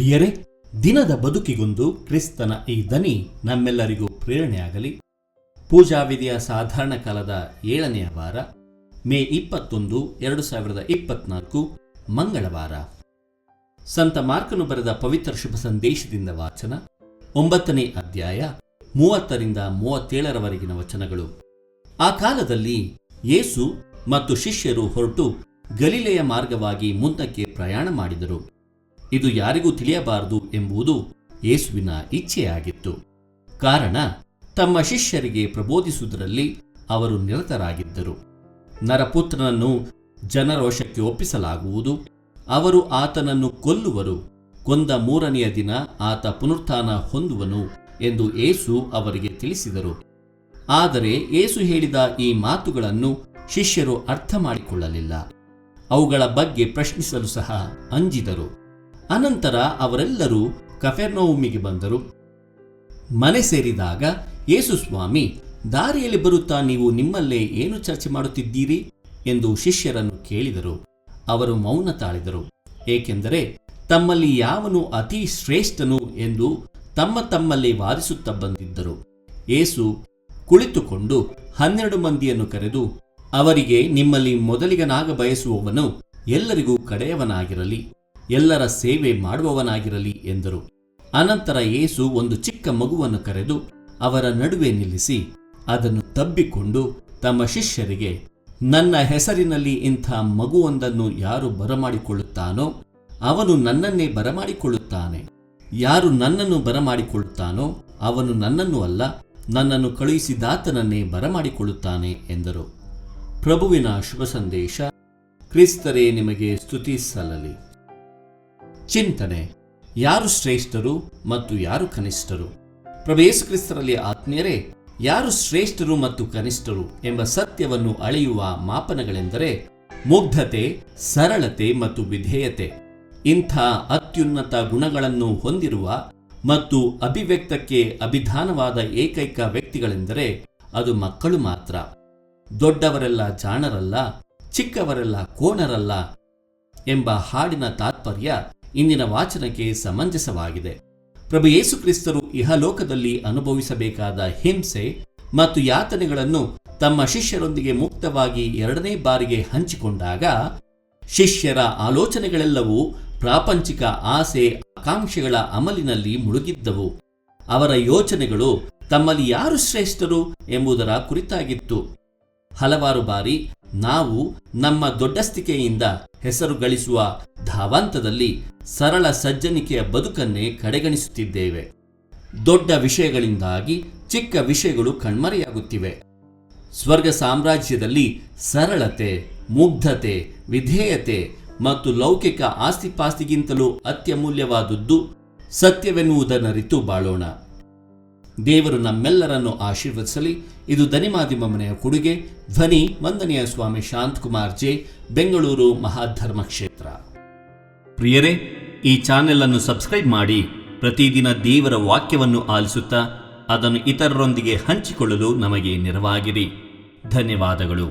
ಪ್ರಿಯರೇ, ದಿನದ ಬದುಕಿಗೊಂದು ಕ್ರಿಸ್ತನ ಈ ದನಿ ನಮ್ಮೆಲ್ಲರಿಗೂ ಪ್ರೇರಣೆಯಾಗಲಿ. ಪೂಜಾವಿಧಿಯ ಸಾಧಾರಣ ಕಾಲದ 7ನೇ ವಾರ, ಮೇ 21, 2024, ಮಂಗಳವಾರ. ಸಂತ ಮಾರ್ಕನು ಬರೆದ ಪವಿತ್ರ ಶುಭ ಸಂದೇಶದಿಂದ ವಾಚನ. 9ನೇ ಅಧ್ಯಾಯ 30ರಿಂದ 37ರವರೆಗಿನ ವಚನಗಳು. ಆ ಕಾಲದಲ್ಲಿ ಯೇಸು ಮತ್ತು ಶಿಷ್ಯರು ಹೊರಟು ಗಲಿಲೆಯ ಮಾರ್ಗವಾಗಿ ಮುಂದಕ್ಕೆ ಪ್ರಯಾಣ ಮಾಡಿದರು. ಇದು ಯಾರಿಗೂ ತಿಳಿಯಬಾರದು ಎಂಬುದು ಯೇಸುವಿನ ಇಚ್ಛೆಯಾಗಿತ್ತು. ಕಾರಣ, ತಮ್ಮ ಶಿಷ್ಯರಿಗೆ ಪ್ರಬೋಧಿಸುವುದರಲ್ಲಿ ಅವರು ನಿರತರಾಗಿದ್ದರು. ನರಪುತ್ರನನ್ನು ಜನರೋಷಕ್ಕೆ ಒಪ್ಪಿಸಲಾಗುವುದು, ಅವರು ಆತನನ್ನು ಕೊಲ್ಲುವರು, ಕೊಂದ 3ನೆಯ ದಿನ ಆತ ಪುನರುತ್ಥಾನ ಹೊಂದುವನು ಎಂದು ಯೇಸು ಅವರಿಗೆ ತಿಳಿಸಿದರು. ಆದರೆ ಯೇಸು ಹೇಳಿದ ಈ ಮಾತುಗಳನ್ನು ಶಿಷ್ಯರು ಅರ್ಥ ಮಾಡಿಕೊಳ್ಳಲಿಲ್ಲ. ಅವುಗಳ ಬಗ್ಗೆ ಪ್ರಶ್ನಿಸಲು ಸಹ ಅಂಜಿದರು. ಅನಂತರ ಅವರೆಲ್ಲರೂ ಕಫೆರ್ನೌಮಿಗೆ ಬಂದರು. ಮನೆ ಸೇರಿದಾಗ ಯೇಸು ಸ್ವಾಮಿ, ದಾರಿಯಲ್ಲಿ ಬರುತ್ತಾ ನೀವು ನಿಮ್ಮಲ್ಲೇ ಏನು ಚರ್ಚೆ ಮಾಡುತ್ತಿದ್ದೀರಿ ಎಂದು ಶಿಷ್ಯರನ್ನು ಕೇಳಿದರು. ಅವರು ಮೌನ ತಾಳಿದರು, ಏಕೆಂದರೆ ತಮ್ಮಲ್ಲಿ ಯಾವನು ಅತಿ ಶ್ರೇಷ್ಠನು ಎಂದು ತಮ್ಮಲ್ಲಿ ವಾದಿಸುತ್ತಾ ಬಂದಿದ್ದರು. ಯೇಸು ಕುಳಿತುಕೊಂಡು 12 ಮಂದಿಯನ್ನು ಕರೆದು ಅವರಿಗೆ, ನಿಮ್ಮಲ್ಲಿ ಮೊದಲಿಗನಾಗ ಬಯಸುವವನು ಎಲ್ಲರಿಗೂ ಕಡೆಯವನಾಗಿರಲಿ, ಎಲ್ಲರ ಸೇವೆ ಮಾಡುವವನಾಗಿರಲಿ ಎಂದರು. ಅನಂತರ ಯೇಸು ಒಂದು ಚಿಕ್ಕ ಮಗುವನ್ನು ಕರೆದು ಅವರ ನಡುವೆ ನಿಲ್ಲಿಸಿ ಅದನ್ನು ತಬ್ಬಿಕೊಂಡು ತಮ್ಮ ಶಿಷ್ಯರಿಗೆ, ನನ್ನ ಹೆಸರಿನಲ್ಲಿ ಇಂಥ ಮಗುವೊಂದನ್ನು ಯಾರು ಬರಮಾಡಿಕೊಳ್ಳುತ್ತಾನೋ ಅವನು ನನ್ನನ್ನೇ ಬರಮಾಡಿಕೊಳ್ಳುತ್ತಾನೆ. ಯಾರು ನನ್ನನ್ನು ಬರಮಾಡಿಕೊಳ್ಳುತ್ತಾನೋ ಅವನು ನನ್ನನ್ನು ಅಲ್ಲ, ನನ್ನನ್ನು ಕಳುಹಿಸಿದಾತನನ್ನೇ ಬರಮಾಡಿಕೊಳ್ಳುತ್ತಾನೆ ಎಂದರು. ಪ್ರಭುವಿನ ಶುಭ ಸಂದೇಶ. ಕ್ರಿಸ್ತರೇ ನಿಮಗೆ ಸ್ತುತಿ ಸಲ್ಲಲಿ. ಚಿಂತನೆ: ಯಾರು ಶ್ರೇಷ್ಠರು ಮತ್ತು ಯಾರು ಕನಿಷ್ಠರು? ಪ್ರಭು ಯೇಸು ಕ್ರಿಸ್ತರಲ್ಲಿ ಆತ್ಮೀಯರೇ, ಯಾರು ಶ್ರೇಷ್ಠರು ಮತ್ತು ಕನಿಷ್ಠರು ಎಂಬ ಸತ್ಯವನ್ನು ಅಳೆಯುವ ಮಾಪನಗಳೆಂದರೆ ಮುಗ್ಧತೆ, ಸರಳತೆ ಮತ್ತು ವಿಧೇಯತೆ. ಇಂಥ ಅತ್ಯುನ್ನತ ಗುಣಗಳನ್ನು ಹೊಂದಿರುವ ಮತ್ತು ಅಭಿವ್ಯಕ್ತಕ್ಕೆ ಅಭಿಧಾನವಾದ ಏಕೈಕ ವ್ಯಕ್ತಿಗಳೆಂದರೆ ಅದು ಮಕ್ಕಳು ಮಾತ್ರ. ದೊಡ್ಡವರೆಲ್ಲ ಜಾಣರಲ್ಲ, ಚಿಕ್ಕವರೆಲ್ಲ ಕೋಣರಲ್ಲ ಎಂಬ ಹಾಡಿನ ತಾತ್ಪರ್ಯ ಇಂದಿನ ವಾಚನಕ್ಕೆ ಸಮಂಜಸವಾಗಿದೆ. ಪ್ರಭು ಯೇಸು ಕ್ರಿಸ್ತರು ಇಹಲೋಕದಲ್ಲಿ ಅನುಭವಿಸಬೇಕಾದ ಹಿಂಸೆ ಮತ್ತು ಯಾತನೆಗಳನ್ನು ತಮ್ಮ ಶಿಷ್ಯರೊಂದಿಗೆ ಮುಕ್ತವಾಗಿ 2ನೇ ಬಾರಿಗೆ ಹಂಚಿಕೊಂಡಾಗ ಶಿಷ್ಯರ ಆಲೋಚನೆಗಳೆಲ್ಲವೂ ಪ್ರಾಪಂಚಿಕ ಆಸೆ ಆಕಾಂಕ್ಷೆಗಳ ಅಮಲಿನಲ್ಲಿ ಮುಳುಗಿದ್ದವು. ಅವರ ಯೋಚನೆಗಳು ತಮ್ಮಲ್ಲಿ ಯಾರು ಶ್ರೇಷ್ಠರು ಎಂಬುದರ ಕುರಿತಾಗಿತ್ತು. ಹಲವಾರು ಬಾರಿ ನಾವು ನಮ್ಮ ದೊಡ್ಡಸ್ತಿಕೆಯಿಂದ ಹೆಸರು ಗಳಿಸುವ ಧಾವಂತದಲ್ಲಿ ಸರಳ ಸಜ್ಜನಿಕೆಯ ಬದುಕನ್ನೇ ಕಡೆಗಣಿಸುತ್ತಿದ್ದೇವೆ. ದೊಡ್ಡ ವಿಷಯಗಳಿಂದಾಗಿ ಚಿಕ್ಕ ವಿಷಯಗಳು ಕಣ್ಮರೆಯಾಗುತ್ತಿವೆ. ಸ್ವರ್ಗ ಸಾಮ್ರಾಜ್ಯದಲ್ಲಿ ಸರಳತೆ, ಮುಗ್ಧತೆ, ವಿಧೇಯತೆ ಮತ್ತು ಲೌಕಿಕ ಆಸ್ತಿಪಾಸ್ತಿಗಿಂತಲೂ ಅತ್ಯಮೂಲ್ಯವಾದದ್ದು ಸತ್ಯವೆನ್ನುವುದನ್ನರಿತು ಬಾಳೋಣ. ದೇವರು ನಮ್ಮೆಲ್ಲರನ್ನು ಆಶೀರ್ವದಿಸಲಿ. ಇದು ದನಿಮಾಧ್ಯಮ ಮನೆಯ ಕೊಡುಗೆ. ಧ್ವನಿ ವಂದನೀಯ ಸ್ವಾಮಿ ಶಾಂತಕುಮಾರ್ ಜೆ, ಬೆಂಗಳೂರು ಮಹಾಧರ್ಮ ಕ್ಷೇತ್ರ. ಪ್ರಿಯರೇ, ಈ ಚಾನೆಲ್ ಅನ್ನು ಸಬ್ಸ್ಕ್ರೈಬ್ ಮಾಡಿ ಪ್ರತಿದಿನ ದೇವರ ವಾಕ್ಯವನ್ನು ಆಲಿಸುತ್ತಾ ಅದನ್ನು ಇತರರೊಂದಿಗೆ ಹಂಚಿಕೊಳ್ಳಲು ನಮಗೆ ನೆರವಾಗಿರಿ. ಧನ್ಯವಾದಗಳು.